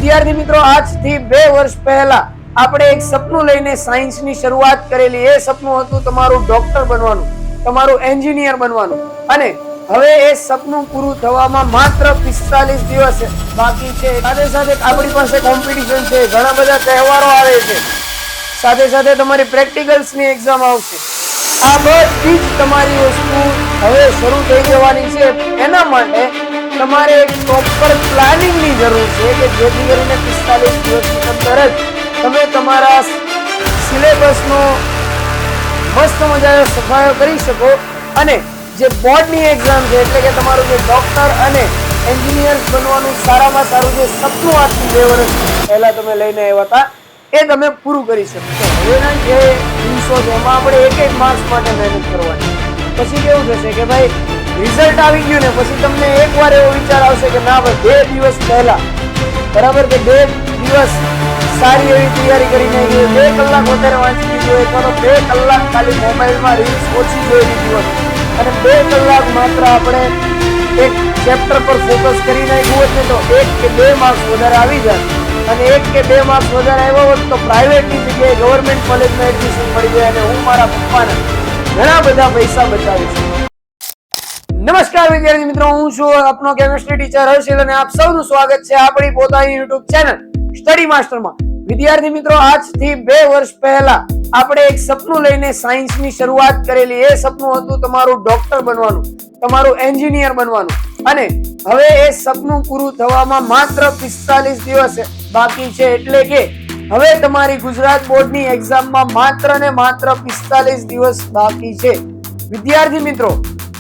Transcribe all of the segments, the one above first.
વિદ્યાર્થી મિત્રો, આજથી 2 વર્ષ પહેલા આપણે એક સપનું લઈને સાયન્સની શરૂઆત કરેલી. એ સપનું હતું તમારું ડોક્ટર બનવાનું, તમારું એન્જિનિયર બનવાનું. અને હવે એ સપનું પૂરું થવામાં માત્ર 45 દિવસ બાકી છે. સાથે સાથે આપણી પાસે કોમ્પિટિશન છે, ઘણા બધા તહેવારો આવે છે, સાથે સાથે તમારી પ્રેક્ટિકલ્સની એક્ઝામ આવશે. આ બધી જ તમારી વસ્તુ હવે શરૂ થઈ જવાની છે. એના માટે તમારે એક પ્રોપર પ્લાનિંગની જરૂર છે કે જેથી કરીને 45 દિવસની અંદર જ તમે તમારા સિલેબસનો મસ્ત મજાનો સફાયો કરી શકો અને જે બોર્ડની એક્ઝામ છે એટલે કે તમારું જે ડોક્ટર અને એન્જિનિયર બનવાનું સારામાં સારું જે સપનું આજથી 2 વર્ષ પહેલા તમે લઈને આવ્યા હતા એ તમે પૂરું કરી શકો. હવેના જે દિવસો છે એમાં આપણે એક માર્ક્સ માટે મહેનત કરવાની. પછી કેવું થશે કે ભાઈ રિઝલ્ટ આવી ગયું ને પછી તમને એકવાર એવો વિચાર આવશે કે ના ભાઈ 2 દિવસ પહેલા બરાબર કે 2 દિવસ સારી એવી તૈયારી કરીને 2 કલાક વધારે વાંચી લીધું અથવા તો 2 કલાક ખાલી મોબાઈલમાં રીલ્સ ઓછી જોઈ લીધી હોત અને 2 કલાક માત્ર આપણે એક ચેપ્ટર પર ફોકસ કરી નાખ્યું હોત ને તો 1 કે 2 માર્ક્સ વધારે આવી જાય અને 1 કે 2 માર્ક્સ વધારે આવ્યા હોત તો પ્રાઇવેટની જગ્યાએ ગવર્મેન્ટ કોલેજમાં એડમિશન મળી જાય અને હું મારા પપ્પાને ઘણા બધા પૈસા બચાવી શકું. નમસ્કાર વિદ્યાર્થી મિત્રો, હું છું આપનો કેમિસ્ટ્રી ટીચર હર્ષિલ અને આપ સૌનું સ્વાગત છે આપણી પોતાની YouTube ચેનલ સ્ટડી માસ્ટરમાં. વિદ્યાર્થી મિત્રો, આજથી 2 વર્ષ પહેલા આપણે એક સપનું લઈને સાયન્સની શરૂઆત કરેલી. એ સપનું હતું તમારું ડોક્ટર બનવાનું, તમારું એન્જિનિયર બનવાનું. અને હવે એ સપનું પૂરું થવામાં માત્ર 45 દિવસ બાકી છે. એટલે કે હવે તમારી ગુજરાત બોર્ડની એક્ઝામમાં માત્ર ને માત્ર 45 દિવસ બાકી છે. વિદ્યાર્થી મિત્રો,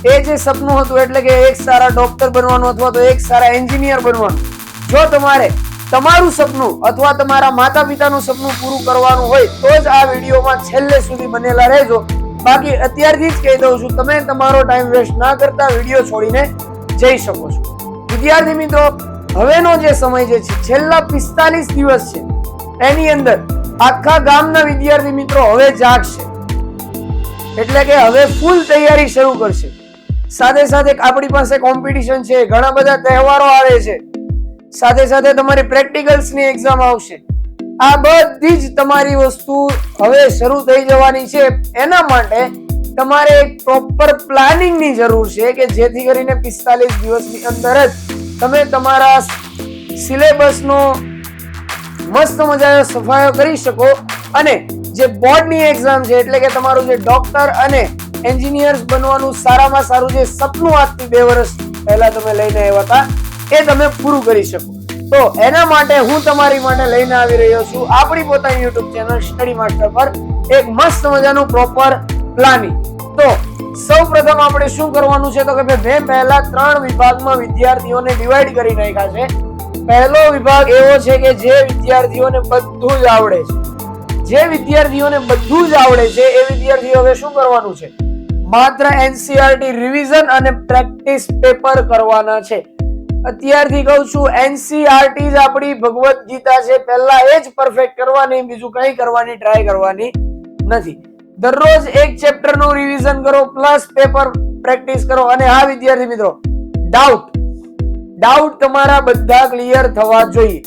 એ જે સપનું હતું એટલે કે એક સારા ડોક્ટર બનવાનું અથવા તો એક સારા એન્જિનિયર બનવાનું, જો તમારે તમારું સપનું અથવા તમારા માતા પિતાનું સપનું પૂરું કરવાનું હોય તો જ આ વિડીયોમાં છેલ્લે સુધી બનેલા રહેજો. બાકી અત્યારથી જ કહી દઉં છું, તમે તમારો ટાઈમ વેસ્ટ ના કરતા વિડીયો છોડીને જઈ શકો છો. વિદ્યાર્થી મિત્રો, હવેનો જે સમય જે છે છેલ્લા 45 દિવસ છે એની અંદર આખા ગામના વિદ્યાર્થી મિત્રો હવે જાગશે. એટલે કે હવે ફૂલ તૈયારી શરૂ કરશે. સાથે સાથે આપણી પાસે કોમ્પિટિશન છે, ઘણા બધા તહેવારો આવે છે, સાથે સાથે તમારી પ્રેક્ટિકલ્સની એક્ઝામ આવશે. આ બધી જ તમારી વસ્તુ હવે શરૂ થઈ જવાની છે. એના માટે તમારે એક પ્રોપર પ્લાનિંગની જરૂર છે કે જેથી કરીને 45 દિવસની અંદર જ તમે તમારા સિલેબસનો મસ્ત મજાનો સફાયો કરી શકો અને જે બોર્ડની એક્ઝામ છે એટલે કે તમારું જે ડોક્ટર અને એન્જિનિયર્સ બનવાનું સારામાં સારું જે સપનું આજથી 2 વર્ષ પહેલા તમે લઈને આવ્યા હતા એ તમે પૂરું કરી શકો. તો એના માટે હું તમારી માટે લઈને આવી રહ્યો છું આપણી પોતાની YouTube ચેનલ સ્ટડી માસ્ટર પર એક મસ્ત મજાનું પ્રોપર પ્લાનિંગ. તો સૌપ્રથમ આપણે શું કરવાનું છે તો કે મેં પહેલા 3 વિભાગમાં વિદ્યાર્થીઓને ડિવાઈડ કરી નાખ્યા છે. પહેલો વિભાગ એવો છે કે જે વિદ્યાર્થીઓને બધું જ આવડે છે. જે વિદ્યાર્થીઓને બધું જ આવડે છે એ વિદ્યાર્થીઓ હવે શું કરવાનું છે, માત્ર NCERT રિવિઝન અને પ્રેક્ટિસ પેપર કરવાના છે. અત્યારથી કહું છું, NCERT જ આપણી ભગવદ ગીતા છે. પહેલા એ જ પરફેક્ટ કરવાની, બીજું કંઈ કરવાની ટ્રાય કરવાની નથી. દરરોજ એક ચેપ્ટર નું રિવિઝન કરો પ્લસ પેપર પ્રેક્ટિસ કરો. અને હા વિદ્યાર્થી મિત્રો, ડાઉટ તમારા બધા ક્લિયર થવા જોઈએ.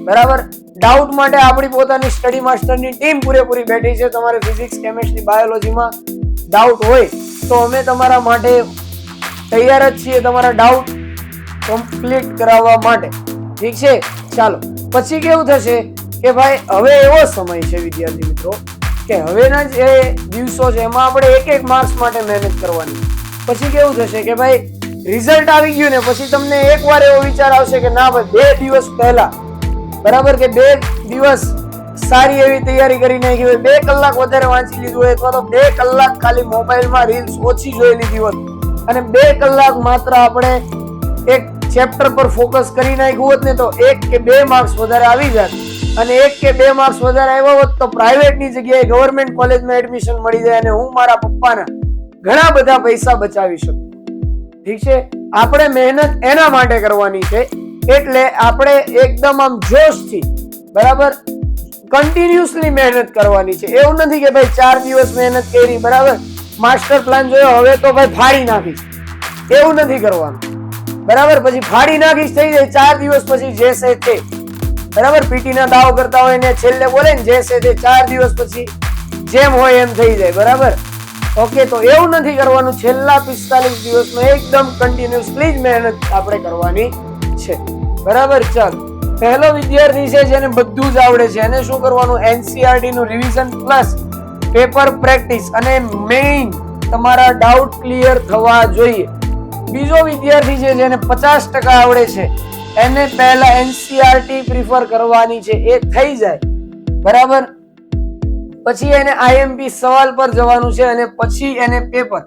બરાબર, ડાઉટ માટે આપણી પોતાની સ્ટડી માસ્ટરની ટીમ પૂરેપૂરી બેઠી છે. તમારે ફિઝિક્સ, કેમિસ્ટ્રી, બાયોલોજીમાં ડાઉટ હોય તો અમે તમારા માટે તૈયાર જ છીએ, તમારા ડાઉટ કમ્પ્લીટ કરાવવા માટે. ઠીક છે, ચાલો. પછી કેવું થશે કે ભાઈ હવે એવો સમય છે વિદ્યાર્થી મિત્રો કે હવેના જે દિવસો છે એમાં આપણે એક માર્ક્સ માટે મહેનત કરવાની. પછી કેવું થશે કે ભાઈ રિઝલ્ટ આવી ગયું ને પછી તમને એકવાર એવો વિચાર આવશે કે ના ભાઈ 2 દિવસ પહેલા બરાબર કે 2 દિવસ સારી એવી તૈયારી કરી નાખી હોય, 2 કલાક વધારે વાંચી લીધું હોય અથવા તો 2 કલાક ખાલી મોબાઈલમાં રીલ્સ ઓછી જોઈ લીધી હોત અને 2 કલાક માત્ર આપણે એક ચેપ્ટર પર ફોકસ કરી નાખ્યું હોત ને તો 1 કે 2 માર્ક્સ વધારે આવી જાય અને 1 કે 2 માર્ક્સ વધારે આવ્યા હોત તો પ્રાઇવેટની જગ્યાએ ગવર્મેન્ટ કોલેજમાં એડમિશન મળી જાય અને હું મારા પપ્પાના ઘણા બધા પૈસા બચાવી શકું. ઠીક છે, આપણે મહેનત એના માટે કરવાની છે. એટલે આપણે એકદમ આમ જોશથી બરાબર કન્ટિન્યુઅસલી મહેનત કરવાની છે. એવું નથી કે ભાઈ 4 દિવસ મહેનત કરી, બરાબર માસ્ટર પ્લાન જોયો હવે તો ભાઈ ફાડી નાખીશ, એવું નથી કરવાનું. બરાબર, પછી ફાડી નાખીશ થઈ જાય 4 દિવસ પછી જે છે તે બરાબર, પીટી ના દાવો કરતા હોય ને છેલ્લે બોલે ને જે છે તે 4 દિવસ પછી જેમ હોય એમ થઈ જાય. બરાબર, ઓકે. તો એવું નથી કરવાનું. છેલ્લા 45 દિવસમાં એકદમ કન્ટિન્યુઅસલી જ મહેનત આપણે કરવાની છે. બરાબર, ચાલો. પહેલો વિદ્યાર્થી છે જેને બધું જ આવડે છે, એને શું કરવાનું? એનસીઈઆરટી નું રિવિઝન પ્લસ પેપર પ્રેક્ટિસ અને મેઇન તમારા ડાઉટ ક્લિયર થવા જોઈએ. બીજો વિદ્યાર્થી છે જેને 50% આવડે છે, એને પહેલા એનસીઈઆરટી પ્રિફર કરવાની છે. એ થઈ જાય, બરાબર, પછી એને આઈએમપી સવાલ પર જવાનું છે અને પછી એને પેપર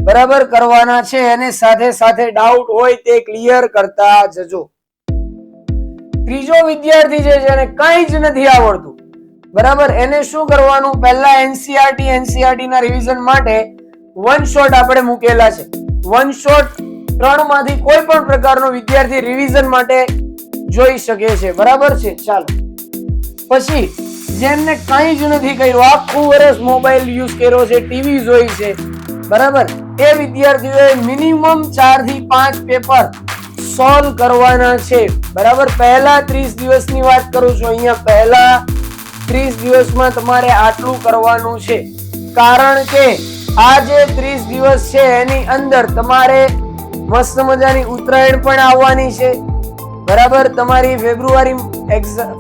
બરાબર કરવાના છે. અને સાથે સાથે ડાઉટ હોય તે ક્લિયર કરતા જજો. ત્રીજો વિદ્યાર્થી છે જેને કંઈ જ નથી આવડતું, બરાબર, એને શું કરવાનું? પહેલા એનસીઈઆરટી ના રિવિઝન માટે વન શોટ આપણે મૂકેલા છે. વન શોટ 3 માંથી કોઈ પણ પ્રકારનો વિદ્યાર્થી રિવિઝન માટે જોઈ શકે છે. બરાબર છે, ચાલો. પછી જેમને કંઈ જ નથી કર્યું, આખું વર્ષ મોબાઈલ યુઝ કર્યો છે, ટીવી જોઈ છે, બરાબર, એ વિદ્યાર્થીઓએ મિનિમમ 4 થી 5 પેપર સોલ્વ કરવાના છે. બરાબર, પહેલા 30 દિવસની વાત કરું છું અહીંયા. પહેલા 30 દિવસમાં તમારે આટલું કરવાનું છે, કારણ કે આ જે 30 દિવસ છે એની અંદર તમારે મસ્ત મજાની ઉત્તરાયણ પણ આવવાની છે. બરાબર, તમારી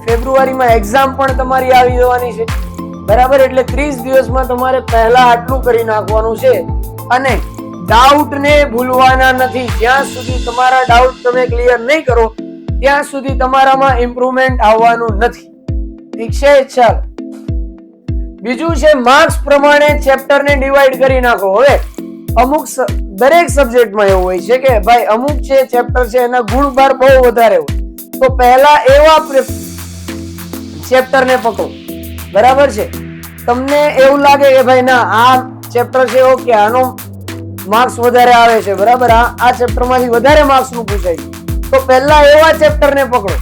ફેબ્રુઆરીમાં એક્ઝામ પણ તમારી આવી જવાની છે. બરાબર, એટલે 30 દિવસમાં તમારે પહેલા આટલું કરી નાખવાનું છે. અને ડાઉટ ને ભૂલવાના નથી. જ્યાં સુધી તમારા ડાઉટ તમે ક્લિયર નહીં કરો ત્યાં સુધી તમારામાં ઇમ્પ્રુવમેન્ટ આવવાનું નથી. ઠીક છે, ચાલો. બીજું છે માર્ક્સ પ્રમાણે ચેપ્ટર ને ડિવાઈડ કરી નાખો. હવે અમુક દરેક સબ્જેક્ટમાં એવું હોય છે કે ભાઈ અમુક જે ચેપ્ટર છે એના ગુણભાર બહુ વધારે હોય, તો પહેલા એવા ચેપ્ટર ને પકડો. બરાબર છે, તમને એવું લાગે કે ભાઈ ના આ ચેપ્ટર છે, ઓકે, આનો માર્ક્સ વધારે આવે છે, બરાબર, આ ચેપ્ટર માંથી વધારે માર્ક્સ નું પૂછાય છે, તો પહેલા એવા ચેપ્ટર ને પકડો.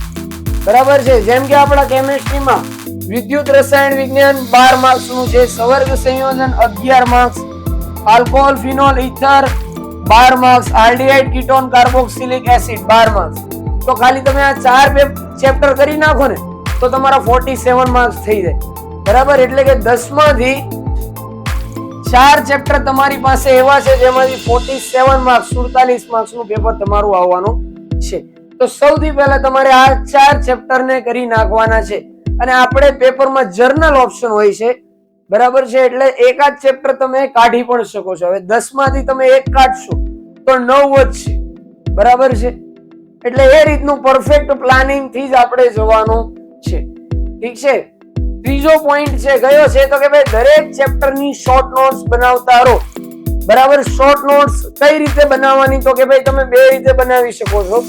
બરાબર છે, જેમ કે આપણા કેમિસ્ટ્રીમાં વિદ્યુત રસાયણ વિજ્ઞાન 12 માર્ક્સ નું છે, સવર્ગ સંયોજન 11 marks, alcohol phenol ether 12 marks, aldehyde ketone carboxylic acid 12 marks. તો ખાલી તમે આ 4 ચેપ્ટર કરી નાખો ને તો તમારા 47 માર્ક્સ થઈ જાય. બરાબર, એટલે કે 10 માંથી 4 ચેપ્ટર તમારી પાસે એવા છે જેમાંથી 47 માર્ક્સ 47 માર્ક્સ નું પેપર તમારું આવવાનું છે. તો સૌથી પહેલા તમારે આ 4 ચેપ્ટર ને કરી નાખવાના છે. અને આપણે પેપરમાં જર્નલ ઓપ્શન હોય છે, બરાબર છે, એટલે એકાદ ચેપ્ટર તમે કાઢી પણ શકો છો. હવે 10 માંથી તમે એક કાઢશો તો 9 જ છે. બરાબર છે, એટલે એ રીતનું પરફેક્ટ પ્લાનિંગ થી જ આપણે જવાનું છે. ઠીક છે. ત્રીજો પોઈન્ટ છે કયો છે? તો કે ભાઈ દરેક ચેપ્ટર ની શોર્ટ નોટ્સ બનાવતા રહો. બરાબર, શોર્ટ નોટ્સ કઈ રીતે બનાવવાની? તો કે ભાઈ તમે બે રીતે બનાવી શકો છો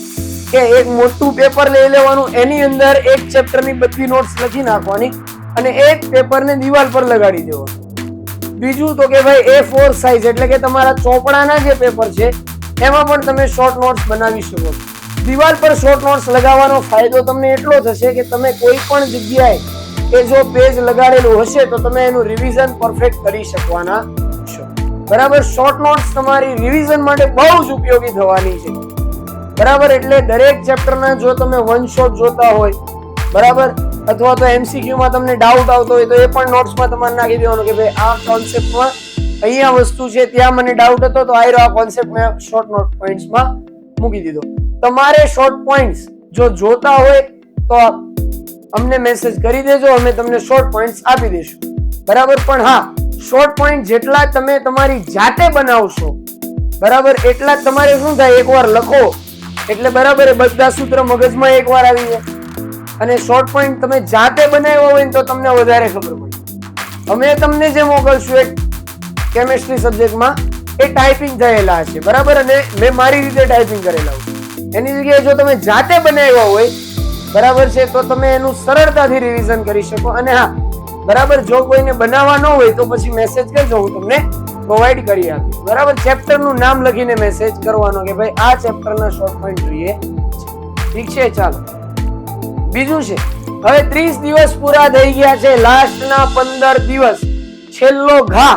કે એક મોટું પેપર લઈ લેવાનું, એની અંદર એક ચેપ્ટર ની બધી નોટ્સ લખી નાખવાની અને એક પેપર ને દિવાલ પર લગાડી દેવાનું. બીજું તો કે ભાઈ A4 સાઇઝ એટલે કે તમારા ચોપડાના જે પેપર છે એમાં પણ તમે શોર્ટ નોટ્સ બનાવી શકો છો. દિવાલ પર શોર્ટ નોટ્સ લગાવવાનો ફાયદો તમને એટલો થશે કે તમે કોઈ પણ જગ્યાએ એ જો પેજ લગાડેલું હશે તો તમે એનું રિવિઝન પરફેક્ટ કરી શકવાના છો. બરાબર, શોર્ટ નોટ્સ તમારી રિવિઝન માટે બહુ જ ઉપયોગી થવાની છે. બરાબર, એટલે દરેક ચેપ્ટરના જો તમે વન શોટ જોતા હોય, બરાબર, અથવા તો એમસીક્યુ માં તમને ડાઉટ આવતો હોય તો એ પણ નોટ્સમાં તમારે નાખી દેવાનું કે ભાઈ આ કોન્સેપ્ટમાં અહીંયા વસ્તુ છે, ત્યાં મને ડાઉટ હતો તો આ કોન્સેપ્ટ મેં શોર્ટ નોટ પોઈન્ટ્સમાં મૂકી દીધો. તમારે શોર્ટ પોઈન્ટ્સ જો જોતા હોય તો અમને મેસેજ કરી દેજો, અમે તમને શોર્ટ પોઈન્ટ્સ આપી દઈશું. બરાબર, પણ હા, શોર્ટ પોઈન્ટ જેટલા તમે તમારી જાતે બનાવશો, બરાબર, એટલા જ તમારે શું થાય, એકવાર લખો એટલે બરાબર બધા સૂત્ર મગજમાં એકવાર આવી જાય. અને શોર્ટ પોઈન્ટ તમે જાતે બનાવ્યો હોય તો તમને વધારે ખબર પડે. અમે તમને જે મોકલશું એક કેમિસ્ટ્રી સબ્જેક્ટમાં એ ટાઈપિંગ થયેલા છે, બરાબર, અને મેં મારી રીતે ટાઈપિંગ કરેલા હોય. એની જગ્યાએ જો તમે જાતે બનાવ્યા હોય, બરાબર છે, તો તમે એનું સરળતાથી રિવિઝન કરી શકો. અને હા, બરાબર, જો કોઈને બનાવવા ન હોય તો પછી મેસેજ કરજો, હું તમને પ્રોવાઈડ કરી આપીશ. બરાબર, ચેપ્ટર નું નામ લખીને મેસેજ કરવાનો કે ભાઈ આ ચેપ્ટર ના શોર્ટ પોઈન્ટ જોઈએ. ઠીક છે, ચાલો. બીજું છે હવે 30 દિવસ પૂરા થઈ ગયા છે, લાસ્ટ ના 15 દિવસ છેલ્લો ઘા.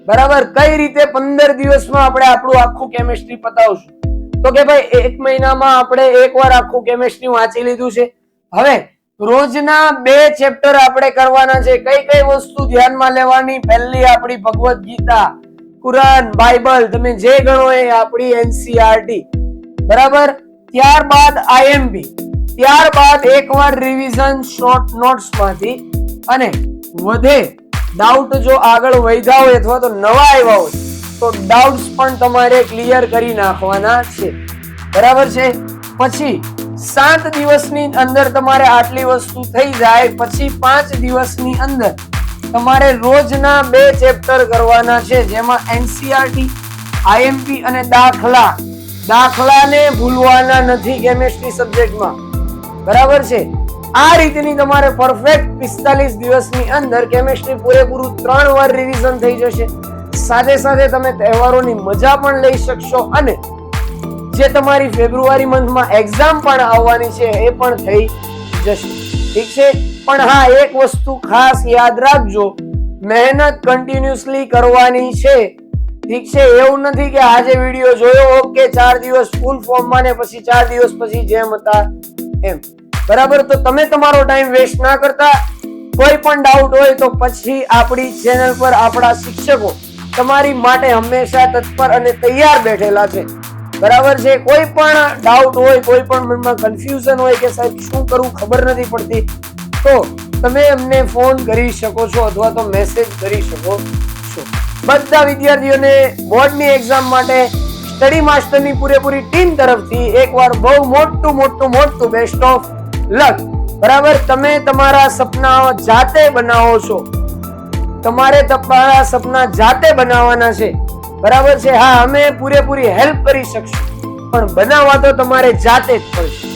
બરાબર, કઈ રીતે 15 દિવસમાં આપણે આપણું આખું કેમિસ્ટ્રી પતાવશું? તો કે ભાઈ એક મહિનામાં આપણે એકવાર આખું કેમિસ્ટ્રી વાંચી લીધું છે. હવે રોજના 2 ચેપ્ટર આપણે કરવાના છે. કઈ કઈ વસ્તુ ધ્યાનમાં લેવાની? પહેલી આપણી ભગવદ ગીતા, કુરાન, બાઇબલ, તમે જે ગણો એ આપણી એનસીઆરટી, બરાબર. ત્યારબાદ આઈએમપી, ત્યારબાદ એકવાર રિવિઝન શોર્ટ નોટ્સ માંથી, અને વધે ડાઉટ જો આગળ વધ્યા હોય અથવા તો નવા આવ્યા હોય તો ડાઉટ્સ પણ તમારે ક્લિયર કરી નાખવાના છે, બરાબર છે. પછી 7 દિવસની અંદર તમારે આટલી વસ્તુ થઈ જાય પછી 5 દિવસની અંદર તમારે રોજના 2 ચેપ્ટર કરવાના છે, જેમાં એનસીઆરટી, આઈએમપી અને દાખલાને ભૂલવાના નથી કેમિસ્ટ્રી સબ્જેક્ટમાં, બરાબર છે. આ રીતની તમારે પરફેક્ટ 45 દિવસની અંદર કેમિસ્ટ્રી પૂરેપૂરું 3 વાર રિવિઝન થઈ જશે. સાથે સાથે તમે તહેવારોની મજા પણ લઈ શકશો અને જે તમારી ફેબ્રુઆરી મંથમાં એક્ઝામ પણ આવવાની છે એ પણ થઈ જશે, ઠીક છે. પણ હા, એક વસ્તુ ખાસ યાદ રાખજો, મહેનત કન્ટિન્યુઅસલી કરવાની છે, ઠીક છે. એવું નથી કે આજે વિડિયો જોયો, ઓકે 4 દિવસ ફૂલ ફોર્મમાં ને પછી 4 દિવસ પછી જેમ હતા એમ, બરાબર. તો તમે તમારો ટાઈમ વેસ્ટ ના કરતા. કોઈ પણ ડાઉટ હોય તો પછી આપણી ચેનલ પર આપણા શિક્ષકો તમારી માટે હંમેશા તત્પર અને તૈયાર બેઠેલા છે, બરાબર છે. કોઈ પણ ડાઉટ હોય, કોઈ પણ મનમાં કન્ફ્યુઝન હોય કે સાહેબ શું કરવું ખબર નથી પડતી, તો તમે અમને ફોન કરી શકો છો અથવા તો મેસેજ કરી શકો છો. બધા વિદ્યાર્થીઓને બોર્ડની એક્ઝામ માટે સ્ટડી માસ્ટરની પૂરેપૂરી ટીમ તરફથી એકવાર બહુ મોટું બેસ્ટ ઓફ લક, બરાબર. તમે તમારા સપના જાતે બનાવો છો, તમારે તમારા સપના જાતે બનાવવાના છે, બરાબર છે. હા, અમે પૂરેપૂરી હેલ્પ કરી શકશું પણ બનાવવા તો તમારે જાતે જ પડશે.